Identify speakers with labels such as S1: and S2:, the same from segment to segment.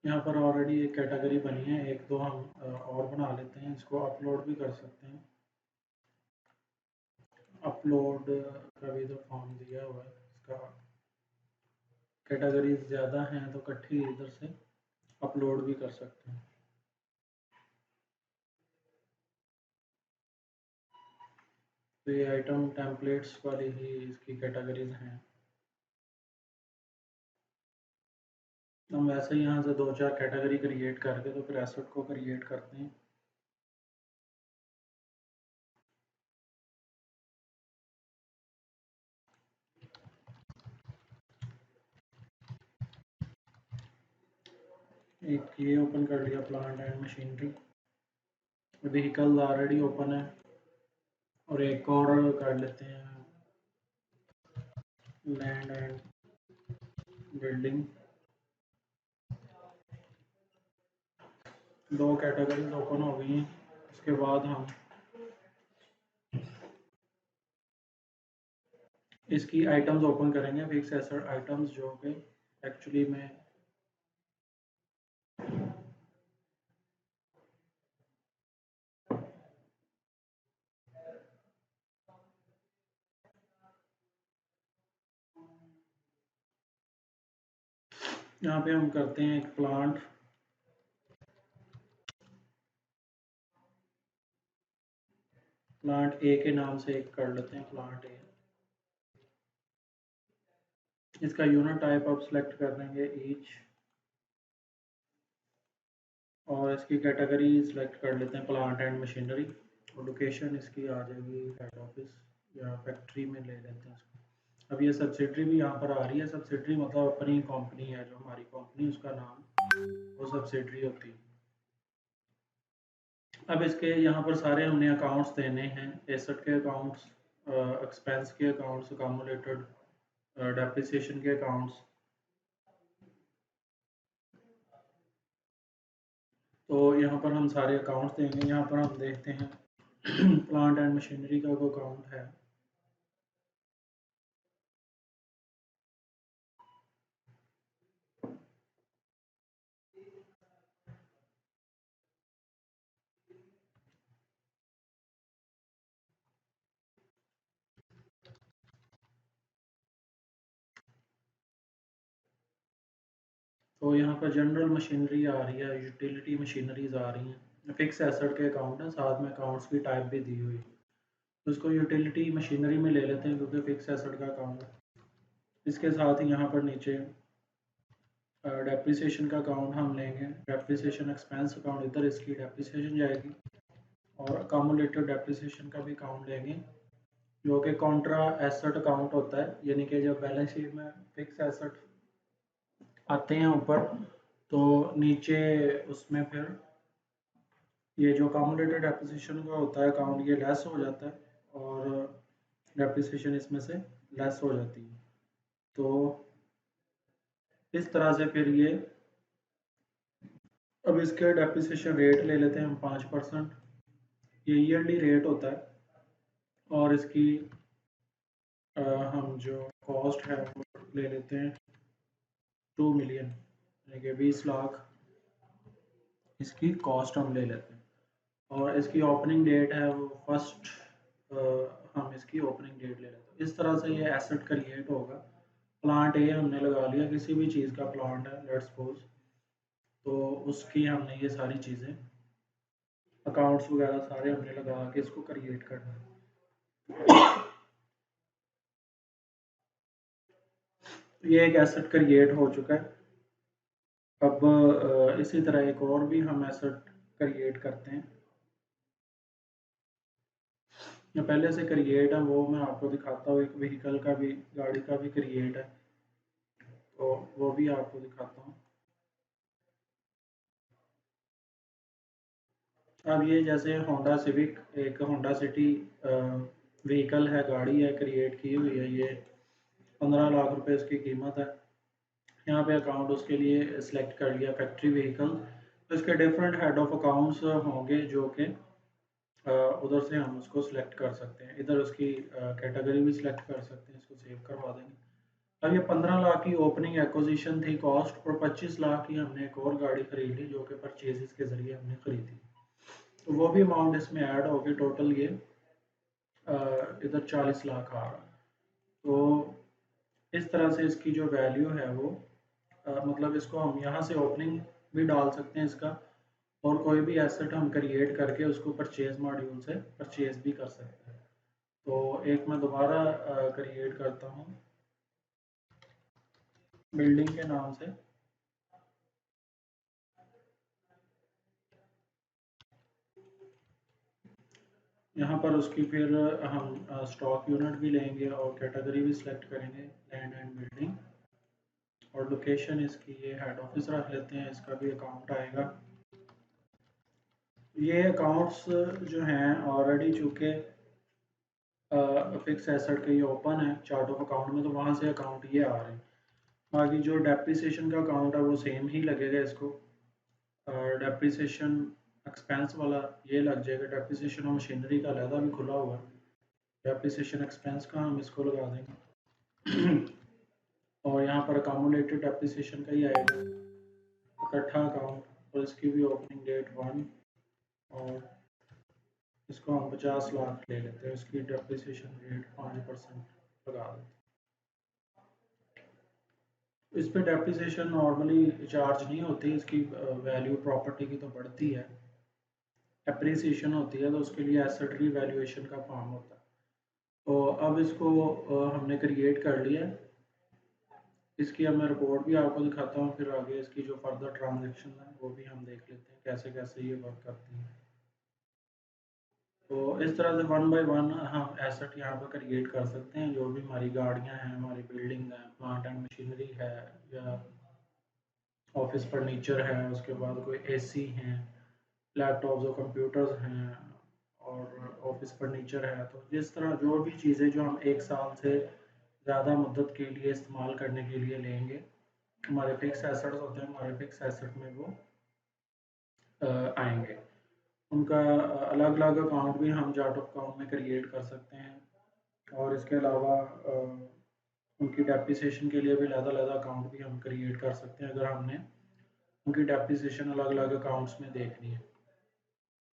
S1: यहाँ पर ऑलरेडी एक कैटेगरी बनी है, एक दो हम और बना लेते हैं, इसको अपलोड भी कर सकते हैं। अपलोड का भी तो फॉर्म दिया हुआ है, इसका कैटेगरीज ज़्यादा हैं तो इकट्ठी इधर से अपलोड भी कर सकते हैं। तो ये आइटम टेम्पलेट्स वाली ही इसकी कैटेगरीज हैं। हम वैसे ही यहाँ से 2-4 कैटेगरी क्रिएट करके तो फिर एसेट को क्रिएट करते हैं। एक ये ओपन कर लिया, plant and machinery. Vehicle already open है, और एक और कर लेते हैं, लैंड एंड बिल्डिंग। दो कैटेगरीज ओपन हो गई हैं। उसके बाद हम इसकी आइटम्स ओपन करेंगे, फिक्स एसेट आइटम्स, जो कि एक्चुअली में यहाँ पे हम करते हैं एक प्लांट ए के नाम से एक कर लेते हैं, प्लांट ए। इसका यूनिट टाइप आप सेलेक्ट कर देंगे ईच, और इसकी कैटेगरी सेलेक्ट कर लेते हैं प्लांट एंड मशीनरी, और लोकेशन इसकी आ जाएगी हेड ऑफिस या फैक्ट्री में ले लेते हैं इसको। अब ये सब्सिडरी भी यहाँ पर आ रही है। सब्सिडरी मतलब अपनी कंपनी है, जो हमारी कंपनी उसका नाम वो सब्सिडरी होती है। अब इसके यहाँ पर सारे हमने अकाउंट्स देने हैं, एसेट के अकाउंट्स, एक्सपेंस के अकाउंट्स, अकामुलेटेड डेप्रिसिएशन के अकाउंट्स। तो यहाँ पर हम सारे अकाउंट्स देंगे। यहाँ पर हम देखते हैं प्लांट एंड मशीनरी का वो अकाउंट है, तो यहाँ पर जनरल मशीनरी आ रही है, यूटिलिटी मशीनरीज आ रही हैं, फिक्स एसेट के अकाउंट है, साथ में अकाउंट्स की टाइप भी दी हुई है। तो इसको यूटिलिटी मशीनरी में ले लेते हैं क्योंकि फिक्स एसेट का अकाउंट है। इसके साथ ही यहाँ पर नीचे डेप्रिसिएशन का अकाउंट हम लेंगे, डेप्रिसिएशन एक्सपेंस अकाउंट, इधर इसकी डेप्रिसिएशन जाएगी, और अकामुलेटेड डेप्रिसिएशन का भी अकाउंट लेंगे, जो कि कॉन्ट्रा एसेट अकाउंट होता है। यानी कि जब बैलेंस शीट में फिक्स एसेट आते हैं ऊपर, तो नीचे उसमें फिर ये जो अकामुलेटेड डेप्रिसिएशन का होता है अकाउंट, ये लेस हो जाता है, और डेप्रिसिएशन इसमें से लेस हो जाती है। तो इस तरह से फिर ये, अब इसके डेप्रिसिएशन रेट ले लेते हैं हम 5%। ये ईयरली रेट होता है, और इसकी हम जो कॉस्ट है वो ले लेते हैं 2 मिलियन, यानी कि 20 लाख इसकी कॉस्ट हम ले लेते हैं। और इसकी ओपनिंग डेट है वो फर्स्ट, हम इसकी ओपनिंग डेट ले लेते हैं। इस तरह से ये एसेट क्रिएट होगा। प्लांट ए हमने लगा लिया, किसी भी चीज़ का प्लांट है लेट्स सपोज, तो उसकी हमने ये सारी चीज़ें, अकाउंट्स वगैरह सारे हमने लगा के इसको क्रिएट करना है। ये एक एसेट क्रिएट हो चुका है। अब इसी तरह एक और भी हम एसेट क्रिएट करते हैं, जो पहले से क्रिएट है वो मैं आपको दिखाता हूँ। एक व्हीकल का भी, गाड़ी का भी क्रिएट है, तो वो भी आपको दिखाता हूँ। अब ये जैसे होंडा सिविक, एक होंडा सिटी व्हीकल है, गाड़ी है, क्रिएट की हुई है। ये 15 लाख रुपए इसकी कीमत है। यहाँ पे अकाउंट उसके लिए सिलेक्ट कर लिया, फैक्ट्री व्हीकल। तो इसके डिफरेंट हेड ऑफ अकाउंट्स होंगे, जो कि उधर से हम उसको सिलेक्ट कर सकते हैं। इधर उसकी कैटेगरी भी सिलेक्ट कर सकते हैं, इसको सेव करवा देंगे। अब ये 15 लाख की ओपनिंग एक्विजिशन थी कॉस्ट, और 25 लाख की हमने एक और गाड़ी खरीद ली जो कि परचेजेस के ज़रिए हमने खरीदी, तो वो भी अमाउंट इसमें ऐड हो गई। टोटल ये इधर 40 लाख आ रहा है। तो इस तरह से इसकी जो वैल्यू है वो मतलब इसको हम यहाँ से ओपनिंग भी डाल सकते हैं इसका, और कोई भी एसेट हम क्रिएट करके उसको परचेज मॉड्यूल से परचेज भी कर सकते हैं। तो एक मैं दोबारा क्रिएट करता हूँ बिल्डिंग के नाम से। यहाँ पर उसकी फिर हम स्टॉक यूनिट भी लेंगे और कैटेगरी भी सिलेक्ट करेंगे, लैंड एंड बिल्डिंग, और लोकेशन इसकी ये हेड ऑफिस रख लेते हैं, इसका भी अकाउंट आएगा। ये अकाउंट्स जो हैं ऑलरेडी चूँकि फिक्स एसेट के ये ओपन है चार्ट ऑफ अकाउंट में, तो वहाँ से अकाउंट ये आ रहे हैं। बाकी जो डेप्रिसिएशन का अकाउंट है वो सेम ही लगेगा इसको, डेप्रिसिएशन एक्सपेंस वाला ये लग जाएगा। डेप्रिसिएशन और मशीनरी का अलहदा भी खुला हुआ है, डेप्रिसिएशन एक्सपेंस का हम इसको लगा देंगे और यहाँ पर अकामुलेटेड डेप्रिसिएशन का ही आएगा इकट्ठा अकाउंट, और इसकी भी ओपनिंग डेट 1, और इसको हम 50 लाख ले लेते हैं, इसकी डेप्रिसिएशन रेट 5% लगा देते हैं। इस पे डेप्रिसिएशन नॉर्मली चार्ज नहीं होती, इसकी वैल्यू प्रॉपर्टी की तो बढ़ती है, एप्रिसिएशन होती है, तो उसके लिए एसेट रीवैल्यूएशन का फॉर्म होता है। तो अब इसको हमने क्रिएट कर लिया। इसकी अब मैं रिपोर्ट भी आपको दिखाता हूँ, फिर आगे इसकी जो फर्दर ट्रांजेक्शन है वो भी हम देख लेते हैं कैसे कैसे ये वर्क करती हैं। तो इस तरह से 1 बाय 1 हम एसेट यहाँ पर क्रिएट कर सकते हैं। जो भी हमारी गाड़ियाँ हैं, हमारी बिल्डिंग है, प्लांट एंड मशीनरी है, या ऑफिस फर्नीचर है, उसके बाद कोई एसी हैं, लैपटॉप्स और कंप्यूटर्स हैं, और ऑफिस फर्नीचर है। तो जिस तरह जो भी चीज़ें जो हम 1 साल से ज़्यादा मुद्दत के लिए इस्तेमाल करने के लिए लेंगे, हमारे फिक्स एसेट्स होते हैं, हमारे फिक्स एसेट में वो आएंगे। उनका अलग अलग अकाउंट भी हम चार्ट ऑफ अकाउंट में क्रिएट कर सकते हैं, और इसके अलावा उनकी डेप्रिसिएशन के लिए भी अलग-अलग अकाउंट भी हम क्रिएट कर सकते हैं अगर हमने उनकी डेप्रिसिएशन अलग-अलग अकाउंट्स में देखनी है।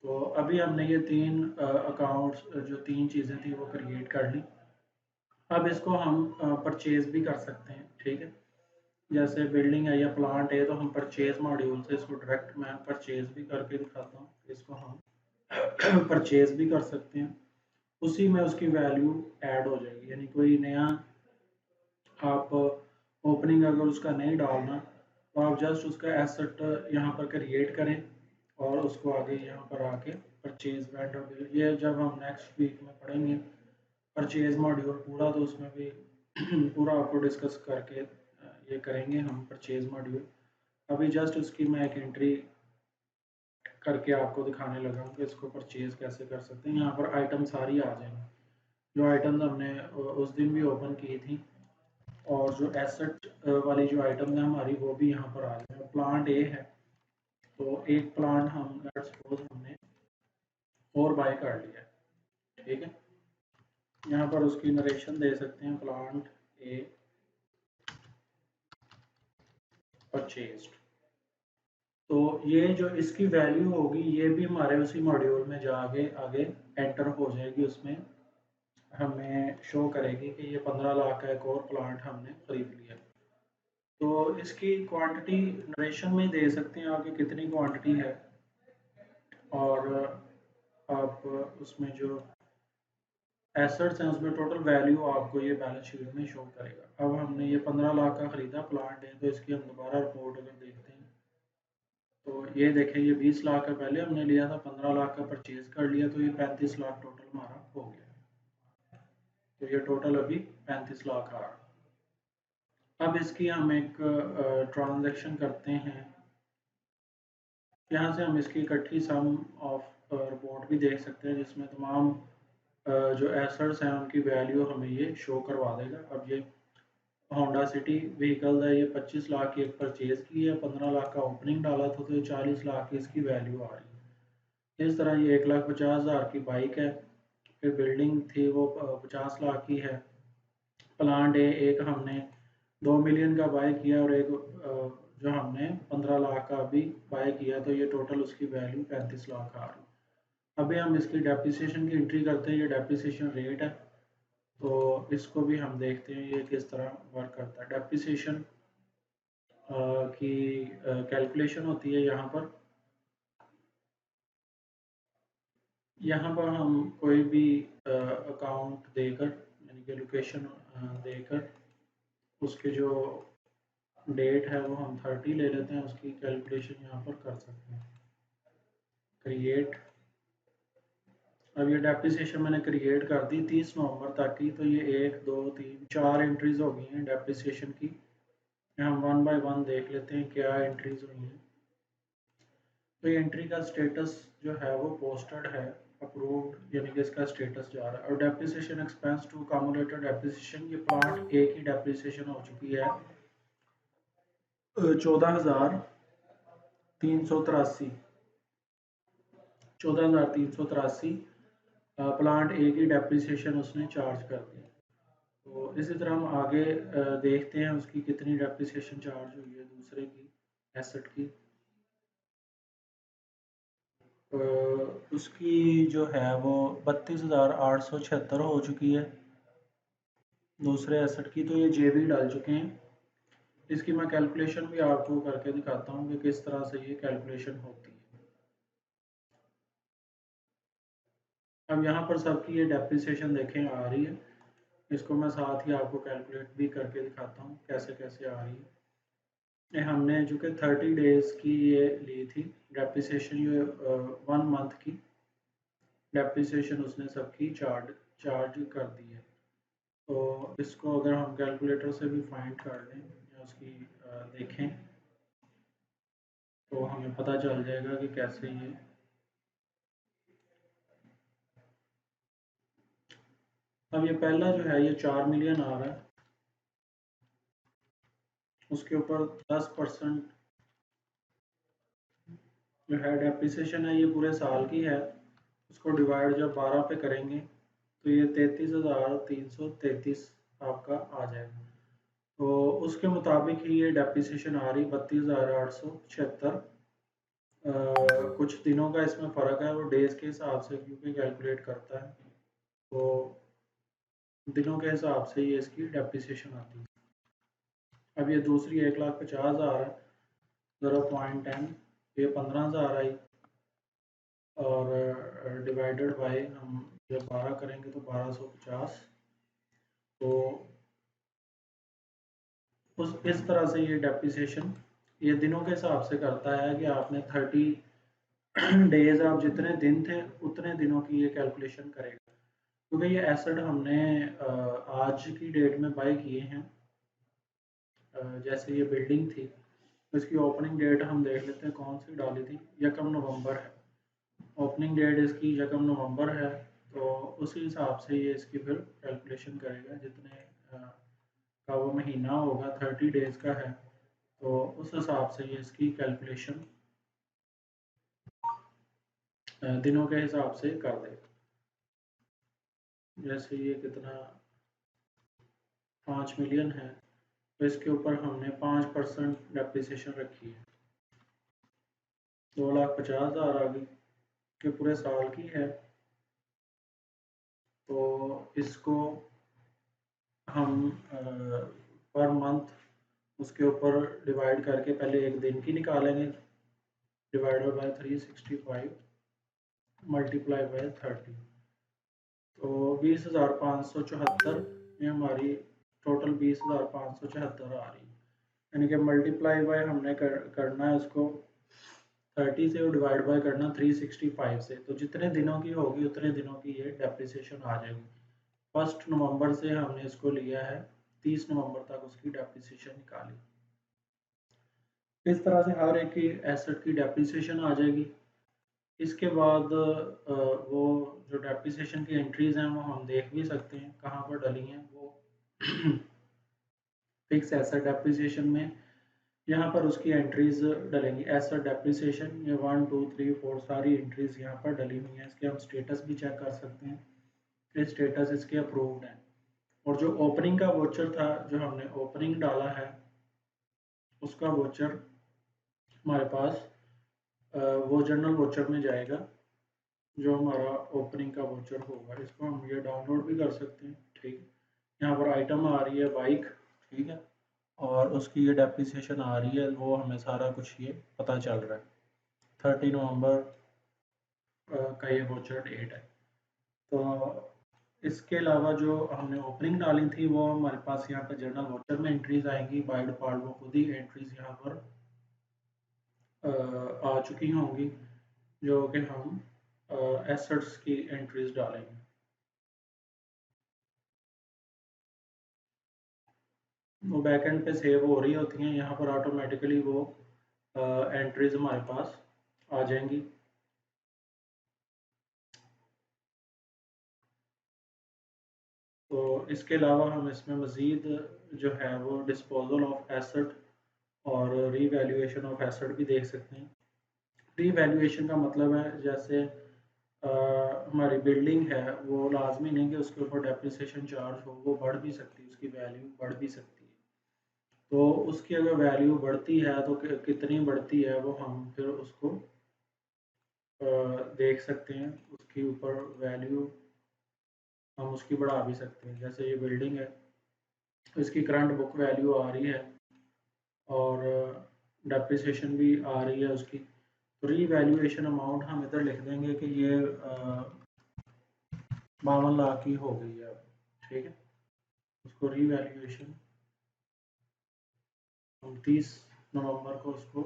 S1: तो अभी हमने ये 3 अकाउंट्स जो 3 चीज़ें थी वो क्रिएट कर ली। अब इसको हम परचेज़ भी कर सकते हैं, ठीक है? जैसे बिल्डिंग है या प्लांट है, तो हम परचेज़ मॉड्यूल से इसको डायरेक्ट मैं परचेज़ भी करके दिखाता हूँ। इसको हम परचेज़ भी कर सकते हैं, उसी में उसकी वैल्यू ऐड हो जाएगी। यानी कोई नया आप ओपनिंग अगर उसका नहीं डालना, तो आप जस्ट उसका एसेट यहाँ पर क्रिएट करें और उसको आगे यहाँ पर आके परचेज वेंडर बिल, ये जब हम नेक्स्ट वीक में पढ़ेंगे परचेज मॉड्यूल पूरा, तो उसमें भी पूरा आपको डिस्कस करके ये करेंगे हम परचेज मॉड्यूल। अभी जस्ट उसकी मैं एक एंट्री करके आपको दिखाने लगा हूँ कि इसको परचेज कैसे कर सकते हैं। यहाँ पर आइटम सारी आ जाएंगी, जो आइटम्स हमने उस दिन भी ओपन की थी, और जो एसेट वाली जो आइटम्स हैं हमारी वो भी यहाँ पर आ जाए। प्लांट ए है, तो एक प्लांट हम लेट्स सपोज हमने और बाय कर लिया, ठीक है? यहाँ पर उसकी नरेशन दे सकते हैं, प्लांट ए परचेज्ड। तो ये जो इसकी वैल्यू होगी ये भी हमारे उसी मॉड्यूल में जाके आगे एंटर हो जाएगी, उसमें हमें शो करेगी कि ये 15 लाख का एक और प्लांट हमने खरीद लिया। तो इसकी क्वांटिटी नरेशन में दे सकते हैं आपकी कितनी क्वांटिटी है, और आप उसमें जो एसेट्स हैं उसमें टोटल वैल्यू आपको ये बैलेंस शीट में शो करेगा। अब हमने ये 15 लाख का ख़रीदा प्लांट है, तो इसकी हम दोबारा रिपोर्ट अगर देखते हैं तो ये देखें, ये 20 लाख का पहले हमने लिया था, 15 लाख का परचेज कर लिया, तो ये 35 लाख टोटल हमारा हो गया। तो ये टोटल अभी 35 लाख आ रहा। अब इसकी हम एक ट्रांजैक्शन करते हैं, यहाँ से हम इसकी इकट्ठी सम ऑफ रिपोर्ट भी देख सकते हैं, जिसमें तमाम जो एसेट्स हैं उनकी वैल्यू हमें ये शो करवा देगा। अब ये होंडा सिटी व्हीकल है, ये 25 लाख की एक परचेज की है, 15 लाख का ओपनिंग डाला था, तो 40 लाख की इसकी वैल्यू आ रही है। इस तरह ये 1,50,000 की बाइक है, फिर बिल्डिंग थी वो 50 लाख की है, प्लांट है एक हमने 2 मिलियन का बाय किया और एक जो हमने 15 लाख का अभी बाय किया, तो ये टोटल उसकी वैल्यू 35 लाख आ रही। अभी हम इसकी डेप्रिसिएशन की एंट्री करते हैं। ये डेप्रिसिएशन रेट है, तो इसको भी हम देखते हैं ये किस तरह वर्क करता है। डेप्रिसिएशन की कैलकुलेशन होती है यहाँ पर हम कोई भी अकाउंट देकर, यानी कि लोकेशन देकर उसके जो डेट है वो हम 30 ले लेते हैं, उसकी कैलकुलेशन यहाँ पर कर सकते हैं। क्रिएट, अब ये डेप्रिसिएशन मैंने क्रिएट कर दी 30 नवंबर तक की, तो ये 1 2 3 4 एंट्रीज हो गई हैं डेप्रिसिएशन की। हम वन बाय वन देख लेते हैं क्या एंट्रीज हुई हैं। तो ये एंट्री का स्टेटस जो है वो पोस्टेड है, अप्रूव्ड, यानी कि इसका स्टेटस जा रहा है। और depreciation expense to accumulated depreciation, ये प्लांट ए की डेप्रिसिएशन हो चुकी है 14,383 प्लांट ए की डेप्रिसिएशन उसने चार्ज कर दी। तो इसी तरह हम आगे देखते हैं उसकी कितनी डेप्रिसिएशन चार्ज हुई है दूसरे की एसेट की। उसकी जो है वो 32,876 हो चुकी है दूसरे एसेट की। तो ये जेबी डाल चुके हैं। इसकी मैं कैलकुलेशन भी आपको करके दिखाता हूँ कि किस तरह से ये कैलकुलेशन होती है। अब यहाँ पर सबकी ये डेप्रिसिएशन देखें आ रही है। इसको मैं साथ ही आपको कैलकुलेट भी करके दिखाता हूँ कैसे कैसे आ रही है। ये हमने जो कि 30 डेज की ये ली थी डेप्रिसिएशन, ये 1 मंथ की डेप्रिसिएशन उसने सबकी चार्ज कर दी है। तो इसको अगर हम कैलकुलेटर से भी फाइंड कर लें या उसकी देखें, तो हमें पता चल जाएगा कि कैसे ये। अब ये पहला जो है ये 4 मिलियन आ रहा है, उसके ऊपर 10% जो है डेप्रिसिएशन है, ये पूरे साल की है। उसको डिवाइड जब 12 पे करेंगे तो ये 33,333 आपका आ जाएगा। तो उसके मुताबिक ही ये डेप्रिसिएशन आ रही 32,876। कुछ दिनों का इसमें फ़र्क है, वो डेज़ के हिसाब से क्योंकि कैलकुलेट करता है, तो दिनों के हिसाब से ये इसकी डेप्रिसिएशन आती है। अब ये दूसरी 1,50,000 है, 0.10, ये 15,000 आई, और डिवाइडेड बाय हम जब 12 करेंगे तो 1250। तो उस इस तरह से ये डेप्रिसिएशन ये दिनों के हिसाब से करता है कि आपने 30 डेज आप जितने दिन थे उतने दिनों की ये कैलकुलेशन करेगा। क्योंकि ये एसेट हमने आज की डेट में बाय किए हैं। जैसे ये बिल्डिंग थी, इसकी ओपनिंग डेट हम देख लेते हैं कौन सी डाली थी, 1 नवंबर है ओपनिंग डेट इसकी, 1 नवंबर है। तो उसी हिसाब से ये इसकी फिर कैलकुलेशन करेगा, जितने का वो महीना होगा 30 डेज का है, तो उस हिसाब से ये इसकी कैलकुलेशन दिनों के हिसाब से कर देगा। जैसे ये कितना 5 मिलियन है, तो इसके ऊपर हमने 5% डेप्रिसिएशन रखी है, 2,50,000 आ गई कि पूरे साल की है। तो इसको हम पर मंथ उसके ऊपर डिवाइड करके पहले एक दिन की निकालेंगे, डिवाइडेड बाय 365 मल्टीप्लाई बाय 30। तो 20,574 ये हमारी टोटल 20,574 आ रही है। यानी कि मल्टीप्लाई बाय हमने करना है उसको 30 से, और डिवाइड बाय करना 365 से। तो जितने दिनों की होगी उतने दिनों की ये डेप्रिसिएशन आ जाएगी। 1 नवंबर से हमने इसको लिया है, 30 नवंबर तक उसकी डेप्रिसिएशन निकाली। इस तरह से हर एक की एसेट की डेप्रिसिएशन आ जाएगी। इसके बाद वो जो डेप्रिसिएशन की एंट्रीज हैं वो हम देख भी सकते हैं कहाँ पर डली हैं वो। फिक्स एसेट डेप्रिसिएशन में यहाँ पर उसकी एंट्रीज डलेंगी। एसेट डेप्रिसिएशन ये 1 2 3 4 सारी एंट्रीज यहाँ पर डली हुई हैं। इसके हम स्टेटस भी चेक कर सकते हैं कि स्टेटस इसके अप्रूव्ड है। और जो ओपनिंग का वोचर था, जो हमने ओपनिंग डाला है, उसका वोचर हमारे पास वो जनरल वोचर में जाएगा, जो हमारा ओपनिंग का वोचर होगा। इसको हम ये डाउनलोड भी कर सकते हैं। ठीक, यहाँ पर आइटम आ रही है बाइक, ठीक है, और उसकी ये डेप्रिसिएशन आ रही है, वो हमें सारा कुछ ये पता चल रहा है। 30 नवंबर का ये वोचर डेट है। तो इसके अलावा जो हमने ओपनिंग डाली थी, वो हमारे पास यहाँ पर जर्नल वोचर में एंट्रीज आएंगी। बाय डिफॉल्ट वो खुद ही एंट्रीज यहाँ पर आ चुकी होंगी, जो कि हम एसेट्स की एंट्रीज डालेंगे। वो बैकएंड पे सेव हो रही होती हैं, यहाँ पर ऑटोमेटिकली वो एंट्रीज हमारे पास आ जाएंगी। तो इसके अलावा हम इसमें मज़ीद जो है वो डिस्पोजल ऑफ एसेट और रीवैल्यूएशन ऑफ एसेट भी देख सकते हैं। रीवैल्यूएशन का मतलब है, जैसे हमारी बिल्डिंग है, वो लाजमी नहीं कि उसके ऊपर डेप्रिसिएशन चार्ज हो, वो बढ़ भी सकती है, उसकी वैल्यू बढ़ भी सकती है। तो उसकी अगर वैल्यू बढ़ती है तो कितनी बढ़ती है, वो हम फिर उसको देख सकते हैं। उसके ऊपर वैल्यू हम उसकी बढ़ा भी सकते हैं। जैसे ये बिल्डिंग है, तो इसकी करंट बुक वैल्यू आ रही है और डेप्रिसिएशन भी आ रही है उसकी। तो रीवैल्यूएशन अमाउंट हम इधर लिख देंगे कि ये 52 लाख की हो गई है। ठीक है, उसको रीवैल्यूएशन हम 30 नवंबर को उसको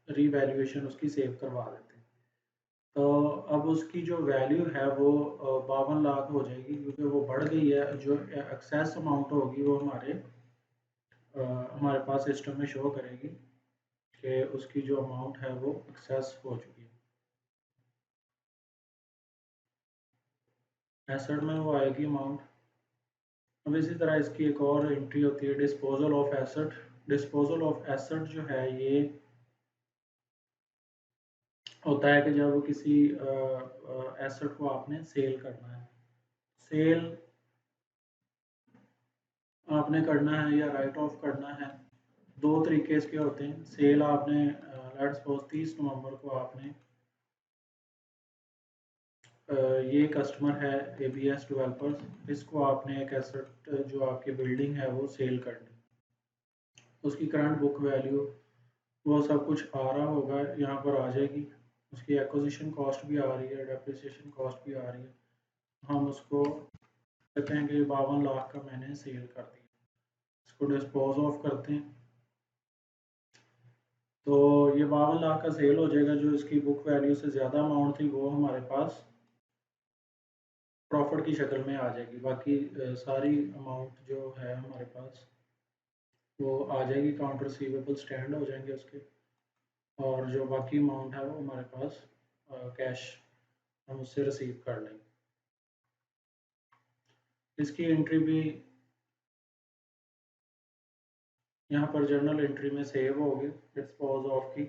S1: रीवैल्यूएशन उसकी सेव करवा देते हैं। तो अब उसकी जो वैल्यू है वो 52 लाख हो जाएगी, क्योंकि वो बढ़ गई है। जो एक्सेस अमाउंट होगी वो हमारे पास सिस्टम में शो करेगी कि उसकी जो अमाउंट है वो एक्सेस हो चुकी है। एसेट में वो आएगी अमाउंट। अब इसी तरह इसकी एक और एंट्री होती है, disposal of asset. Disposal of asset जो है ये होता है कि जब किसी एसेट को आपने सेल करना है। सेल आपने करना है या राइट ऑफ करना है, दो तरीके इसके होते हैं। सेल आपने लेट्स सपोज 30 नवंबर को आपने ये कस्टमर है ABS डेवलपर्स, इसको आपने एक एसेट जो आपकी बिल्डिंग है वो सेल करनी। उसकी करंट बुक वैल्यू वो सब कुछ आ रहा होगा, यहाँ पर आ जाएगी। उसकी एक्विजिशन कॉस्ट भी आ रही है, डेप्रिसिएशन कॉस्ट भी आ रही है। हम उसको कहते हैं कि 52 लाख का मैंने सेल कर दिया। इसको डिस्पोज ऑफ करते हैं, तो ये 52 लाख का सेल हो जाएगा। जो इसकी बुक वैल्यू से ज़्यादा अमाउंट थी वो हमारे पास प्रॉफिट की शक्ल में आ जाएगी। बाकी सारी अमाउंट जो है हमारे पास वो आ जाएगी, काउंटर रिसीवेबल स्टैंड हो जाएंगे उसके, और जो बाकी अमाउंट है वो हमारे पास कैश हम उससे रिसीव कर लेंगे। इसकी एंट्री भी यहाँ पर जर्नल एंट्री में सेव होगी, डिस्पोज ऑफ की।